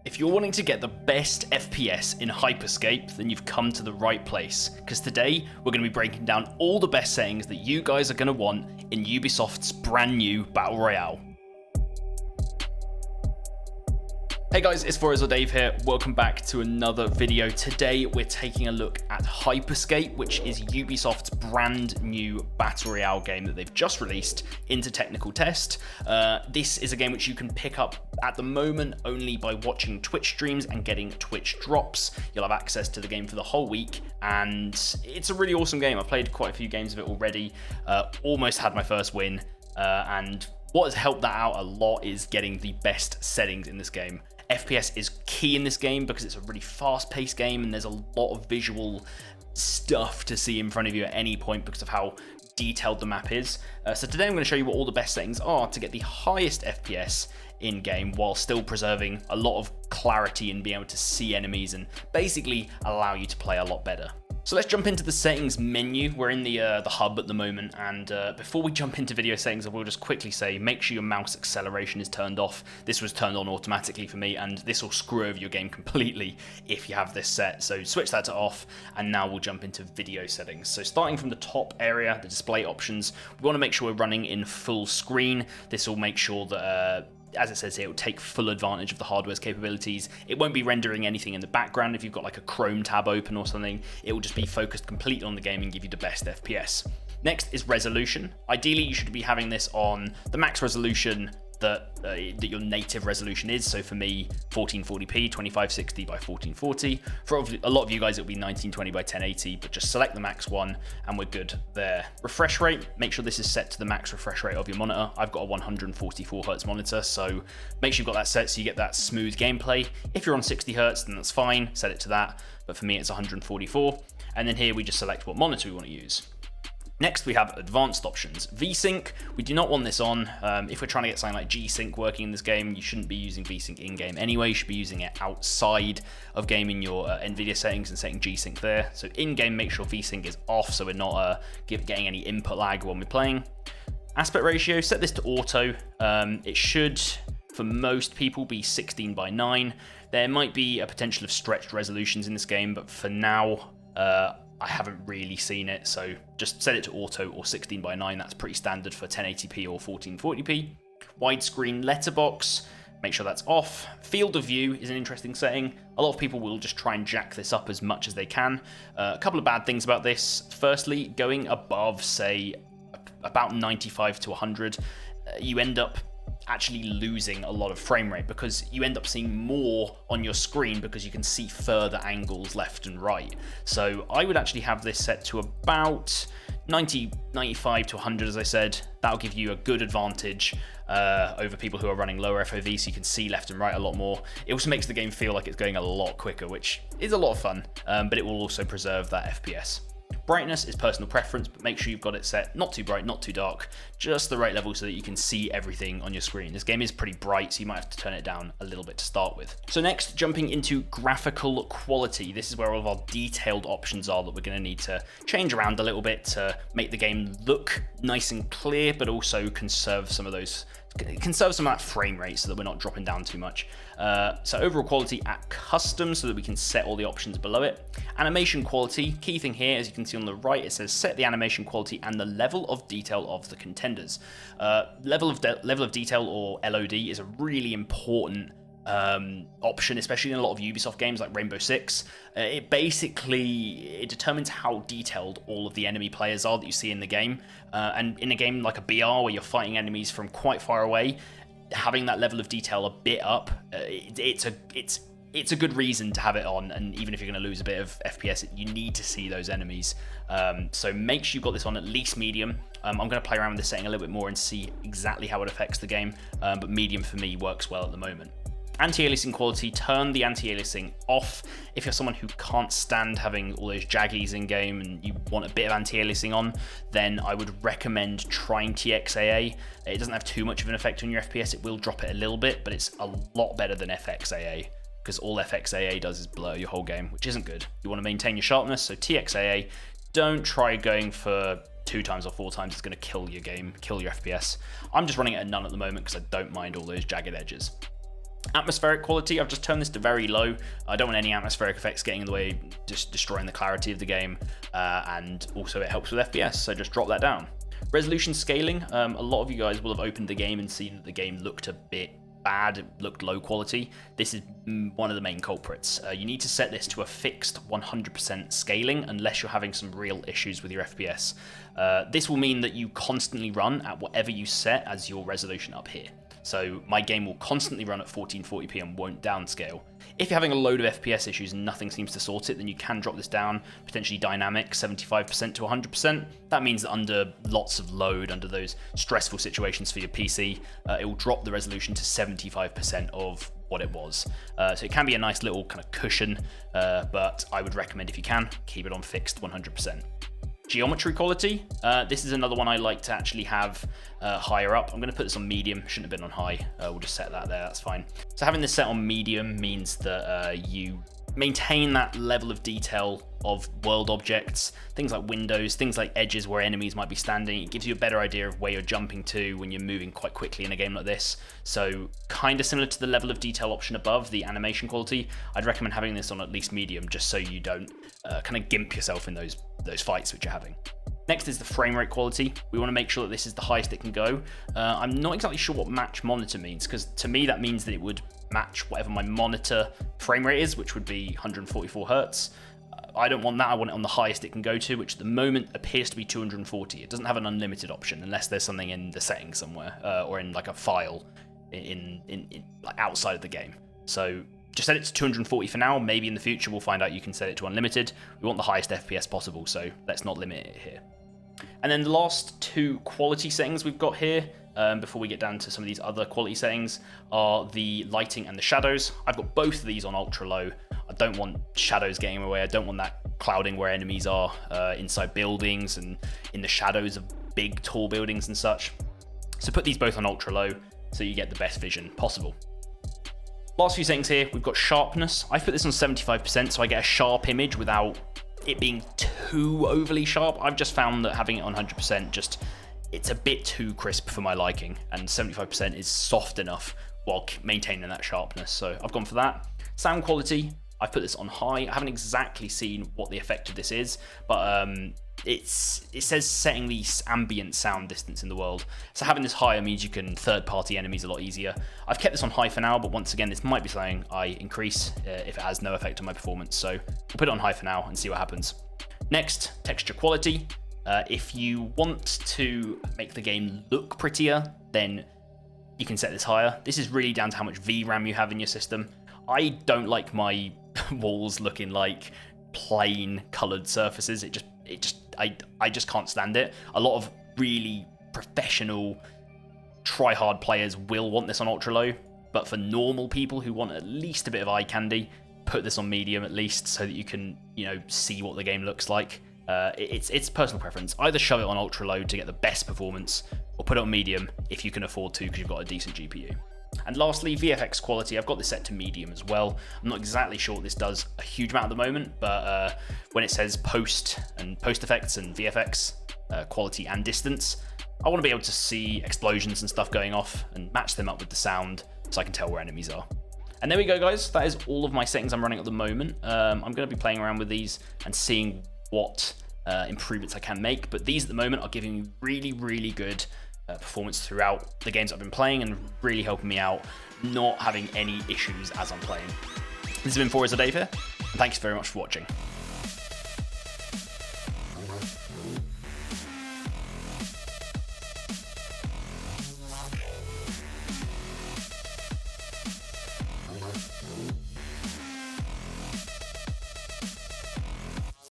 If you're wanting to get the best FPS in Hyper Scape, then you've come to the right place, because today we're going to be breaking down all the best settings that you guys are going to want in Ubisoft's brand new Battle Royale. Hey guys, it's FourEyes or Dave here. Welcome back to another video. Today we're taking a look at Hyper Scape, which is Ubisoft's brand new Battle Royale game that they've just released into technical test. This is a game which you can pick up at the moment only by watching Twitch streams and getting Twitch drops. You'll have access to the game for the whole week, and it's a really awesome game. I've played quite a few games of it already, almost had my first win, and what has helped that out a lot is getting the best settings in this game. FPS is key in this game because it's a really fast-paced game and there's a lot of visual stuff to see in front of you at any point because of how detailed the map is. So today I'm going to show you what all the best settings are to get the highest FPS in-game while still preserving a lot of clarity and being able to see enemies and basically allow you to play a lot better. So let's jump into the settings menu. We're in the hub at the moment, and before we jump into video settings, I will just quickly say, make sure your mouse acceleration is turned off. This was turned on automatically for me, and this will screw over your game completely if you have this set. So switch that to off, and now we'll jump into video settings. So starting from the top area, the display options, we want to make sure we're running in full screen. This will make sure that as it says here, it will take full advantage of the hardware's capabilities. It won't be rendering anything in the background. If you've got like a Chrome tab open or something, it will just be focused completely on the game and give you the best FPS. Next is resolution. Ideally, you should be having this on the max resolution that your native resolution is. So for me, 1440p, 2560 by 1440. For a lot of you guys, it'll be 1920 by 1080, but just select the max one and we're good there. Refresh rate, make sure this is set to the max refresh rate of your monitor. I've got a 144 Hz monitor, so make sure you've got that set so you get that smooth gameplay. If you're on 60 Hz, then that's fine, set it to that. But for me, it's 144. And then here we just select what monitor we want to use. Next, we have advanced options. VSync, we do not want this on. If we're trying to get something like G-Sync working in this game, you shouldn't be using VSync in-game anyway. You should be using it outside of game in your NVIDIA settings and setting G-Sync there. So in-game, make sure VSync is off so we're not getting any input lag when we're playing. Aspect ratio, set this to auto. It should, for most people, be 16 by 9. There might be a potential of stretched resolutions in this game, but for now, I haven't really seen it, so just set it to auto or 16 by 9. That's pretty standard for 1080p or 1440p. Widescreen letterbox, make sure that's off. Field of view is an interesting setting. A lot of people will just try and jack this up as much as they can. A couple of bad things about this. Firstly, going above, say, about 95 to 100, you end up actually losing a lot of frame rate because you end up seeing more on your screen because you can see further angles left and right. So I would actually have this set to about 95 to 100, as I said. That'll give you a good advantage over people who are running lower FOV, so you can see left and right a lot more. It also makes the game feel like it's going a lot quicker, which is a lot of fun, but it will also preserve that FPS. Brightness is personal preference, but make sure you've got it set not too bright, not too dark, just the right level so that you can see everything on your screen. This game is pretty bright, so you might have to turn it down a little bit to start with. So next, jumping into graphical quality. This is where all of our detailed options are that we're going to need to change around a little bit to make the game look nice and clear, but also conserve some of that frame rate so that we're not dropping down too much. So overall quality at custom so that we can set all the options below it. Animation quality, key thing here, as you can see on the right, it says set the animation quality and the level of detail of the contenders. Level of detail, or LOD, is a really important option, especially in a lot of Ubisoft games like Rainbow Six. It determines how detailed all of the enemy players are that you see in the game, and in a game like a BR where you're fighting enemies from quite far away, having that level of detail a bit up, it's a good reason to have it on. And even if you're going to lose a bit of FPS, you need to see those enemies. So make sure you've got this on at least medium. I'm going to play around with this setting a little bit more and see exactly how it affects the game, but medium for me works well at the moment. Anti-aliasing quality, turn the anti-aliasing off. If you're someone who can't stand having all those jaggies in game and you want a bit of anti-aliasing on, then I would recommend trying TXAA. It doesn't have too much of an effect on your FPS. It will drop it a little bit, but it's a lot better than FXAA, because all FXAA does is blur your whole game, which isn't good. You want to maintain your sharpness, so TXAA. Don't try going for 2 times or 4 times. It's going to kill your game, kill your FPS. I'm just running it at none at the moment because I don't mind all those jagged edges. Atmospheric quality, I've just turned this to very low. I don't want any atmospheric effects getting in the way, just destroying the clarity of the game, and also it helps with FPS, so just drop that down. Resolution scaling, a lot of you guys will have opened the game and seen that the game looked a bit bad, it looked low quality. This is one of the main culprits. You need to set this to a fixed 100% scaling unless you're having some real issues with your FPS. This will mean that you constantly run at whatever you set as your resolution up here. So my game will constantly run at 1440p and won't downscale. If you're having a load of FPS issues and nothing seems to sort it, then you can drop this down, potentially dynamic, 75% to 100%. That means that under lots of load, under those stressful situations for your PC, it will drop the resolution to 75% of what it was. So it can be a nice little kind of cushion, but I would recommend, if you can, keep it on fixed 100%. Geometry quality, this is another one I like to actually have higher up. I'm going to put this on medium, shouldn't have been on high. We'll just set that there, that's fine. So having this set on medium means that you maintain that level of detail of world objects, things like windows, things like edges where enemies might be standing. It gives you a better idea of where you're jumping to when you're moving quite quickly in a game like this. So kind of similar to the level of detail option above, the animation quality, I'd recommend having this on at least medium, just so you don't kind of gimp yourself in those fights which you're having. Next is the frame rate quality. We want to make sure that this is the highest it can go. I'm not exactly sure what match monitor means, because to me that means that it would match whatever my monitor frame rate is, which would be 144 Hertz. I don't want that, I want it on the highest it can go to, which at the moment appears to be 240. It doesn't have an unlimited option unless there's something in the settings somewhere, or in like a file in like outside of the game. So just set it to 240 for now. Maybe in the future we'll find out you can set it to unlimited. We want the highest FPS possible, so let's not limit it here. And then the last two quality settings we've got here, before we get down to some of these other quality settings, are the lighting and the shadows. I've got both of these on ultra low. I don't want shadows getting in the way. I don't want that clouding where enemies are inside buildings and in the shadows of big tall buildings and such. So put these both on ultra low so you get the best vision possible. Last few settings here, we've got sharpness. I've put this on 75% so I get a sharp image without it being too overly sharp. I've just found that having it on 100% it's a bit too crisp for my liking, and 75% is soft enough while maintaining that sharpness. So I've gone for that. Sound quality, I've put this on high. I haven't exactly seen what the effect of this is, but it says setting the ambient sound distance in the world. So having this higher means you can third-party enemies a lot easier. I've kept this on high for now, but once again, this might be something I increase if it has no effect on my performance. So we'll put it on high for now and see what happens. Next, texture quality. If you want to make the game look prettier, then you can set this higher. This is really down to how much VRAM you have in your system. I don't like my walls looking like plain colored surfaces. I just can't stand it. A lot of really professional try-hard players will want this on ultra low, but for normal people who want at least a bit of eye candy, put this on medium at least so that you can, see what the game looks like. It's personal preference. Either shove it on ultra low to get the best performance, or put it on medium if you can afford to because you've got a decent GPU. And lastly, VFX quality. I've got this set to medium as well. I'm not exactly sure what this does a huge amount at the moment, but when it says post effects and VFX quality and distance, I want to be able to see explosions and stuff going off and match them up with the sound so I can tell where enemies are. And there we go, guys. That is all of my settings I'm running at the moment. I'm going to be playing around with these and seeing what improvements I can make, but these at the moment are giving me really, really good performance throughout the games I've been playing and really helping me out not having any issues as I'm playing. This has been FourEyes Dave here, and thanks very much for watching.